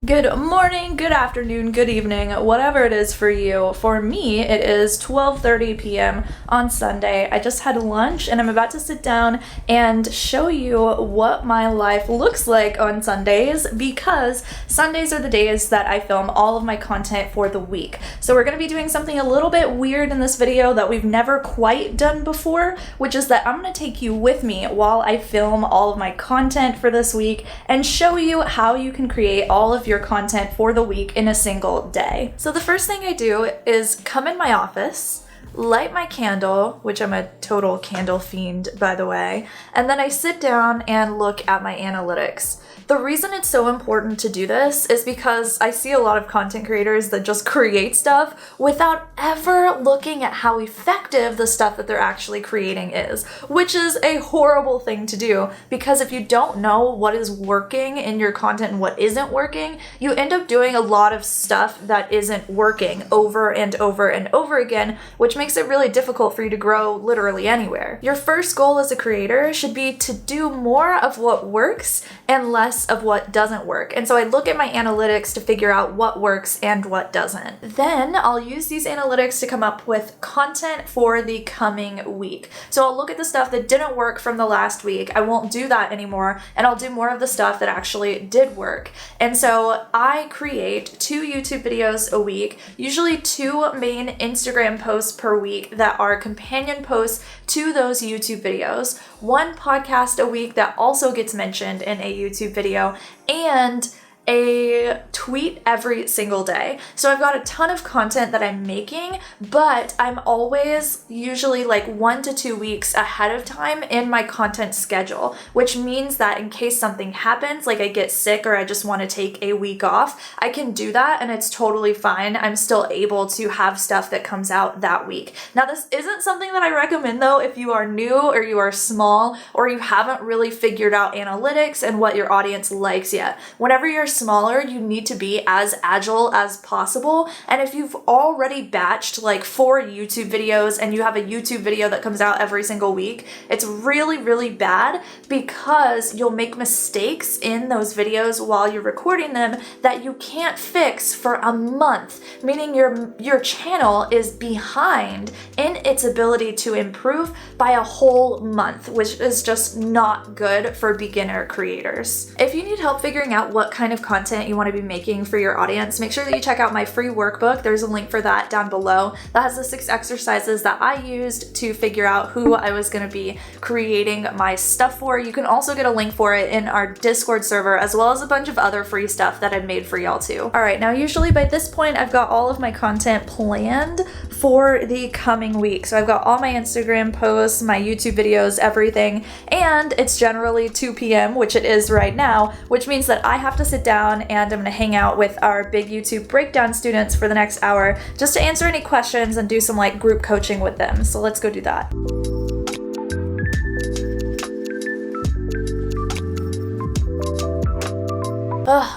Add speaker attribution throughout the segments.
Speaker 1: Good morning, good afternoon, good evening, whatever it is for you. For me, it is 12:30 p.m. on Sunday. I just had lunch and I'm about to sit down and show you what my life looks like on Sundays, because Sundays are the days that I film all of my content for the week. So we're going to be doing something a little bit weird in this video that we've never quite done before, which is that I'm going to take you with me while I film all of my content for this week and show you how you can create all of your content for the week in a single day. So the first thing I do is come in my office, light my candle, which I'm a total candle fiend, by the way, and then I sit down and look at my analytics. The reason it's so important to do this is because I see a lot of content creators that just create stuff without ever looking at how effective the stuff that they're actually creating is, which is a horrible thing to do, because if you don't know what is working in your content and what isn't working, you end up doing a lot of stuff that isn't working over and over and over again, which makes it really difficult for you to grow literally anywhere. Your first goal as a creator should be to do more of what works and less of what doesn't work. And so I look at my analytics to figure out what works and what doesn't. Then I'll use these analytics to come up with content for the coming week. So I'll look at the stuff that didn't work from the last week. I won't do that anymore, and I'll do more of the stuff that actually did work. And so I create 2 YouTube videos a week, usually 2 main Instagram posts per week that are companion posts to those YouTube videos, 1 podcast a week that also gets mentioned in a YouTube video, and a tweet every single day. So I've got a ton of content that I'm making, but I'm always usually like 1 to 2 weeks ahead of time in my content schedule, which means that in case something happens, like I get sick or I just want to take a week off, I can do that and it's totally fine. I'm still able to have stuff that comes out that week. Now, this isn't something that I recommend though if you are new or you are small or you haven't really figured out analytics and what your audience likes yet. Whenever you're smaller, you need to be as agile as possible. And if you've already batched like 4 YouTube videos and you have a YouTube video that comes out every single week, it's really, really bad, because you'll make mistakes in those videos while you're recording them that you can't fix for a month, meaning your channel is behind in its ability to improve by a whole month, which is just not good for beginner creators. If you need help figuring out what kind of content you want to be making for your audience, make sure that you check out my free workbook. There's a link for that down below. That has the 6 exercises that I used to figure out who I was going to be creating my stuff for. You can also get a link for it in our Discord server, as well as a bunch of other free stuff that I've made for y'all too. Alright, now usually by this point I've got all of my content planned for the coming week. So I've got all my Instagram posts, my YouTube videos, everything, and it's generally 2 p.m., which it is right now, which means that I have to sit down and I'm going to hang out with our big YouTube breakdown students for the next hour just to answer any questions and do some like group coaching with them. So let's go do that.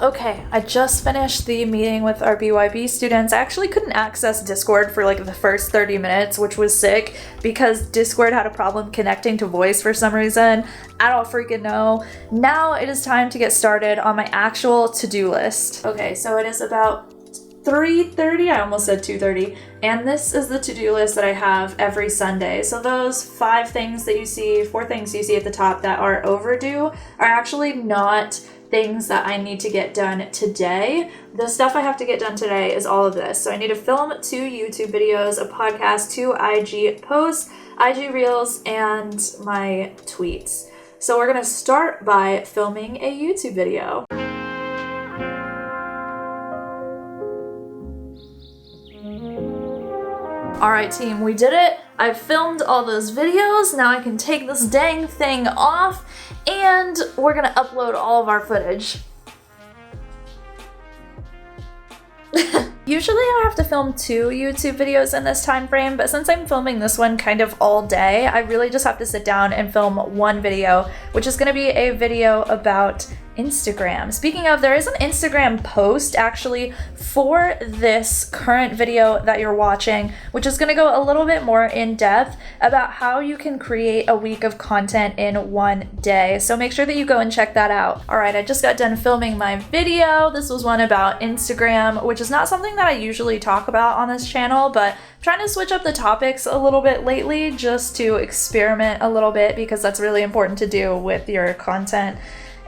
Speaker 1: Okay, I just finished the meeting with our BYB students. I actually couldn't access Discord for like the first 30 minutes, which was sick because Discord had a problem connecting to voice for some reason. I don't freaking know. Now it is time to get started on my actual to-do list. Okay, so it is about 3:30, I almost said 2:30, and this is the to-do list that I have every Sunday. So those 4 things that you see at the top that are overdue are actually not things that I need to get done today. The stuff I have to get done today is all of this. So I need to film 2 YouTube videos, a podcast, 2 IG posts, IG Reels, and my tweets. So we're gonna start by filming a YouTube video. Alright team, we did it. I filmed all those videos. Now I can take this dang thing off and we're gonna upload all of our footage. Usually I have to film 2 YouTube videos in this time frame, but since I'm filming this one kind of all day, I really just have to sit down and film 1 video, which is going to be a video about Instagram. Speaking of, there is an Instagram post actually for this current video that you're watching, which is going to go a little bit more in depth about how you can create a week of content in one day. So make sure that you go and check that out. All right, I just got done filming my video. This was one about Instagram, which is not something that I usually talk about on this channel, but I'm trying to switch up the topics a little bit lately just to experiment a little bit because that's really important to do with your content.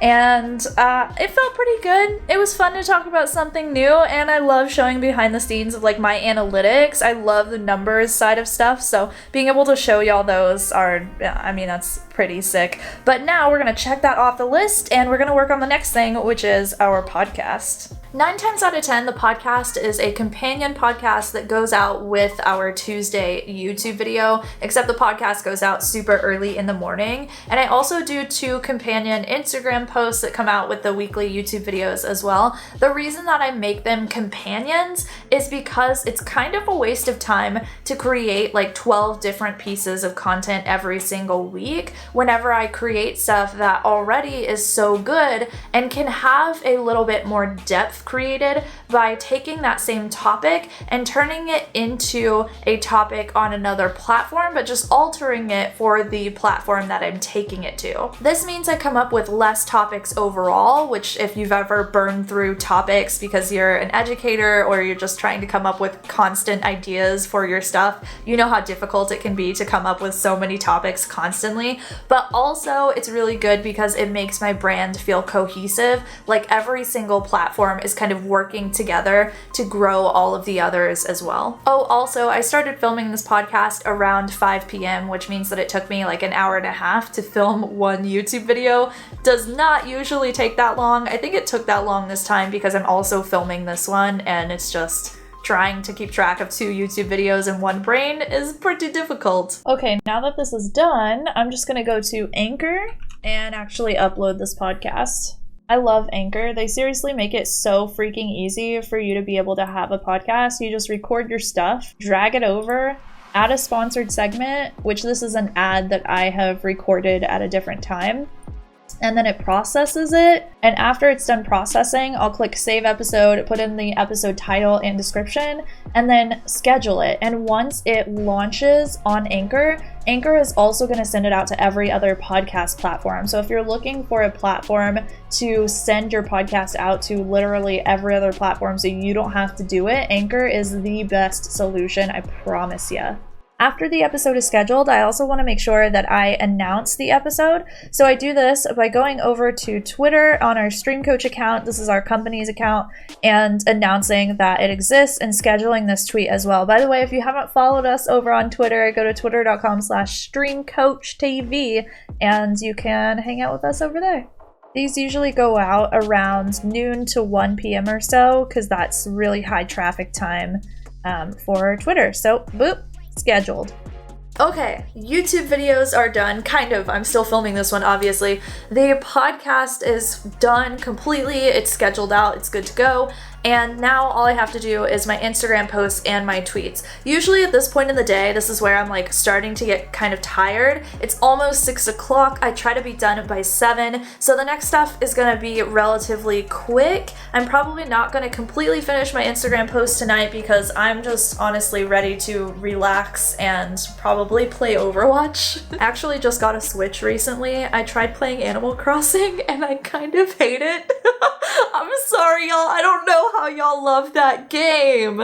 Speaker 1: And it felt pretty good. It was fun to talk about something new, and I love showing behind the scenes of like my analytics. I love the numbers side of stuff, so being able to show y'all those are, I mean, that's pretty sick. But now we're gonna check that off the list, and we're gonna work on the next thing, which is our podcast. 9 times out of 10, the podcast is a companion podcast that goes out with our Tuesday YouTube video, except the podcast goes out super early in the morning. And I also do 2 companion Instagram posts that come out with the weekly YouTube videos as well. The reason that I make them companions is because it's kind of a waste of time to create like 12 different pieces of content every single week whenever I create stuff that already is so good and can have a little bit more depth created by taking that same topic and turning it into a topic on another platform, but just altering it for the platform that I'm taking it to. This means I come up with less topics overall, which if you've ever burned through topics because you're an educator or you're just trying to come up with constant ideas for your stuff, you know how difficult it can be to come up with so many topics constantly. But also it's really good because it makes my brand feel cohesive, like every single platform is kind of working together to grow all of the others as well. Oh, also, I started filming this podcast around 5 p.m., which means that it took me like an hour and a half to film one YouTube video. Does not usually take that long. I think it took that long this time because I'm also filming this one, and it's just trying to keep track of 2 YouTube videos in one brain is pretty difficult. Okay, now that this is done, I'm just gonna go to Anchor and actually upload this podcast. I love Anchor. They seriously make it so freaking easy for you to be able to have a podcast. You just record your stuff, drag it over, add a sponsored segment, which this is an ad that I have recorded at a different time, and then it processes it. And after it's done processing, I'll click save episode, put in the episode title and description, and then schedule it. And once it launches on Anchor, Anchor is also going to send it out to every other podcast platform. So if you're looking for a platform to send your podcast out to literally every other platform so you don't have to do it, Anchor is the best solution, I promise you. After the episode is scheduled, I also want to make sure that I announce the episode. So I do this by going over to Twitter on our 𝐂𝐿𝐒𝐒 account. This is our company's account, and announcing that it exists and scheduling this tweet as well. By the way, if you haven't followed us over on Twitter, go to twitter.com/streamcoachtv and you can hang out with us over there. These usually go out around noon to 1 p.m. or so because that's really high traffic time for Twitter. So boop. Scheduled. Okay, YouTube videos are done, kind of. I'm still filming this one, obviously. The podcast is done completely. It's scheduled out. It's good to go. And now all I have to do is my Instagram posts and my tweets. Usually at this point in the day, this is where I'm like starting to get kind of tired. It's almost 6 o'clock. I try to be done by 7. So the next stuff is gonna be relatively quick. I'm probably not gonna completely finish my Instagram post tonight because I'm just honestly ready to relax and probably play Overwatch. Actually just got a Switch recently. I tried playing Animal Crossing and I kind of hate it. I'm sorry, y'all. I don't know how y'all love that game.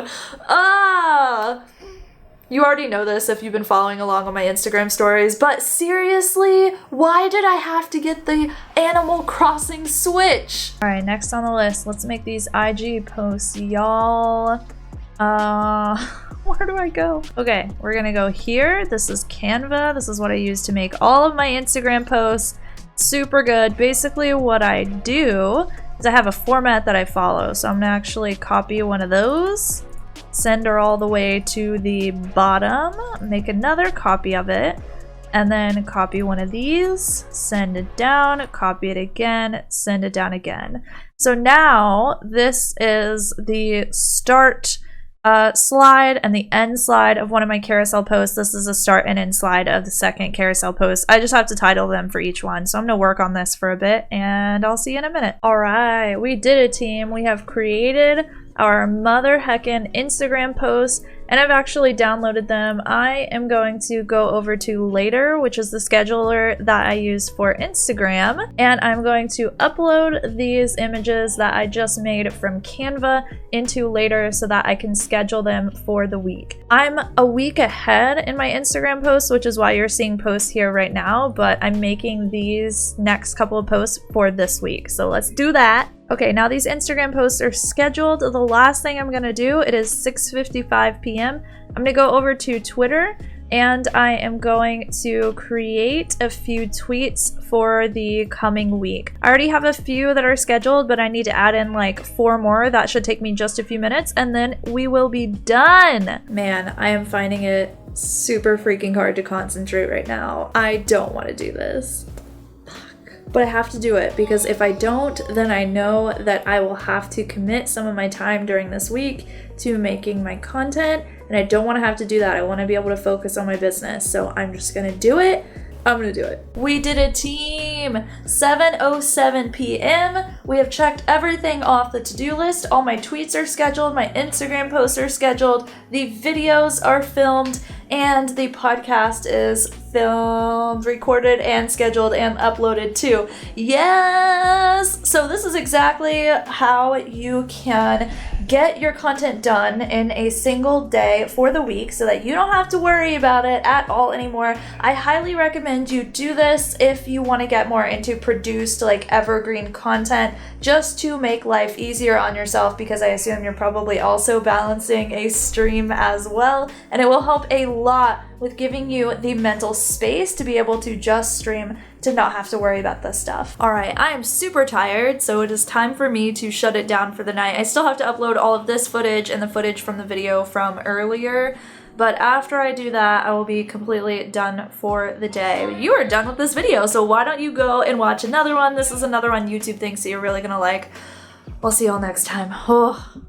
Speaker 1: You already know this if you've been following along on my Instagram stories, but seriously, why did I have to get the Animal Crossing Switch? All right, next on the list, let's make these IG posts, y'all. Where do I go? Okay, we're gonna go here. This is Canva. This is what I use to make all of my Instagram posts. Super good. Basically what I do is I have a format that I follow. So I'm gonna actually copy one of those, send her all the way to the bottom, make another copy of it, and then copy one of these, send it down, copy it again, send it down again. So now this is the start slide and the end slide of one of my carousel posts. This is a start and end slide of the second carousel post. I just have to title them for each one. So I'm going to work on this for a bit and I'll see you in a minute. All right, we did it, team. We have created our mother heckin' Instagram posts and I've actually downloaded them. I am going to go over to Later, which is the scheduler that I use for Instagram, and I'm going to upload these images that I just made from Canva into Later so that I can schedule them for the week. I'm a week ahead in my Instagram posts, which is why you're seeing posts here right now, but I'm making these next couple of posts for this week. So let's do that. Okay, now these Instagram posts are scheduled. The last thing I'm gonna do, it is 6:55 p.m. I'm gonna go over to Twitter and I am going to create a few tweets for the coming week. I already have a few that are scheduled, but I need to add in like 4 more. That should take me just a few minutes and then we will be done. Man, I am finding it super freaking hard to concentrate right now. I don't want to do this. But I have to do it because if I don't, then I know that I will have to commit some of my time during this week to making my content, and I don't want to have to do that. I want to be able to focus on my business, so I'm just gonna do it. I'm gonna do it. We did it, team! 7:07 p.m. We have checked everything off the to-do list. All my tweets are scheduled, my Instagram posts are scheduled, the videos are filmed, and the podcast is filmed, recorded, and scheduled, and uploaded too. Yes! So this is exactly how you can get your content done in a single day for the week so that you don't have to worry about it at all anymore. I highly recommend you do this if you want to get more into produced, like evergreen content, just to make life easier on yourself, because I assume you're probably also balancing a stream as well, and it will help a lot with giving you the mental space to be able to just stream, to not have to worry about this stuff. All right, I am super tired, so it is time for me to shut it down for the night. I still have to upload all of this footage and the footage from the video from earlier, but after I do that, I will be completely done for the day. You are done with this video, so why don't you go and watch another one? This is another one YouTube thinks that you're really gonna like. We'll see y'all next time. Oh.